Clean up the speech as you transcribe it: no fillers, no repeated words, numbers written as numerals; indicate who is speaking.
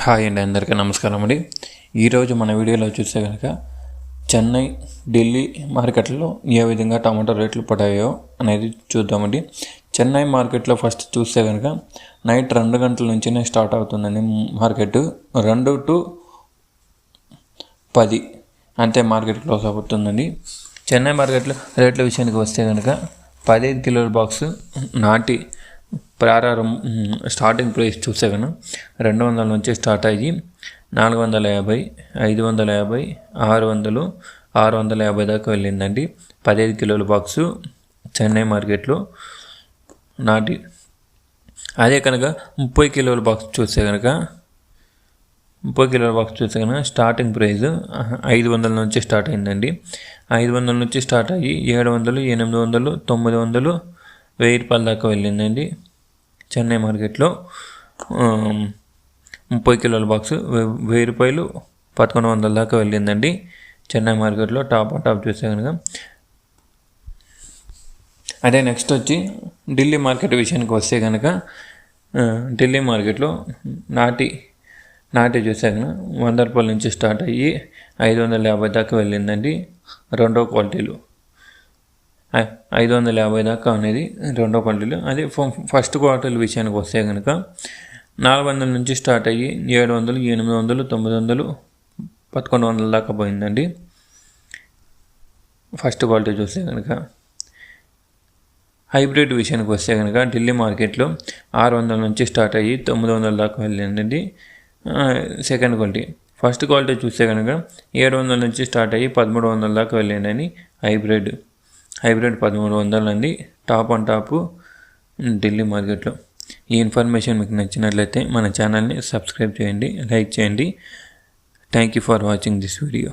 Speaker 1: Hi అండి, అందరికీ నమస్కారం అండి. ఈరోజు మన వీడియోలో చూస్తే కనుక చెన్నై, ఢిల్లీ మార్కెట్లలో ఏ విధంగా టమాటో రేట్లు పడాయో అనేది చూద్దామండి. చెన్నై మార్కెట్లో ఫస్ట్ చూస్తే కనుక నైట్ 2 గంటల నుంచినే స్టార్ట్ అవుతుందండి మార్కెట్. 2 to 10 అంతే మార్కెట్ క్లోజ్ అవుతుందండి. చెన్నై మార్కెట్లో రేట్ల విషయానికి వస్తే కనుక 15 కిలోల బాక్సు నాటి ప్రారంభం స్టార్టింగ్ ప్రైస్ చూస్తే కనుక 200 నుంచి స్టార్ట్ అయ్యి 450, 550, 600, 650 దాకా వెళ్ళిందండి. 15 కిలోల బాక్సు చెన్నై మార్కెట్లో నాటి. అదే కనుక 30 కిలోల బాక్స్ చూస్తే కనుక స్టార్టింగ్ ప్రైస్ 500 నుంచి స్టార్ట్ అయిందండి. 500 నుంచి స్టార్ట్ అయ్యి 700, 800, 900, 1000 రూపాయల దాకా వెళ్ళిందండి. చెన్నై మార్కెట్లో 30 కిలోల బాక్సు 1000 రూపాయలు, 1100 దాకా వెళ్ళిందండి. చెన్నై మార్కెట్లో టాప్ చూస్తే కనుక. అదే నెక్స్ట్ వచ్చి ఢిల్లీ మార్కెట్ విషయానికి వస్తే కనుక ఢిల్లీ మార్కెట్లో నాటి చూస్తే కనుక 100 రూపాయల నుంచి స్టార్ట్ అయ్యి 550 దాకా వెళ్ళిందండి. రెండో క్వాలిటీలు 550 దాకా అనేది రెండో క్వాలిటీలు. అదే ఫస్ట్ క్వార్టర్ విషయానికి వస్తే కనుక 400 నుంచి స్టార్ట్ అయ్యి 700, 800, 900, 1100 దాకా పోయిందండి. ఫస్ట్ క్వాలిటీ చూస్తే కనుక. హైబ్రిడ్ విషయానికి వస్తే కనుక ఢిల్లీ మార్కెట్లో 600 నుంచి స్టార్ట్ అయ్యి 900 దాకా వెళ్ళిందండి. Second quality. ఫస్ట్ క్వాలిటీ చూస్తే కనుక 700 నుంచి స్టార్ట్ అయ్యి 1300 దాకా వెళ్ళిందని హైబ్రిడ్ 1300 అండి. టాప్ ఢిల్లీ మార్కెట్లో. ఈ ఇన్ఫర్మేషన్ మీకు నచ్చినట్లయితే మన ఛానల్ని సబ్స్క్రైబ్ చేయండి, లైక్ చేయండి. Thank you for watching this video.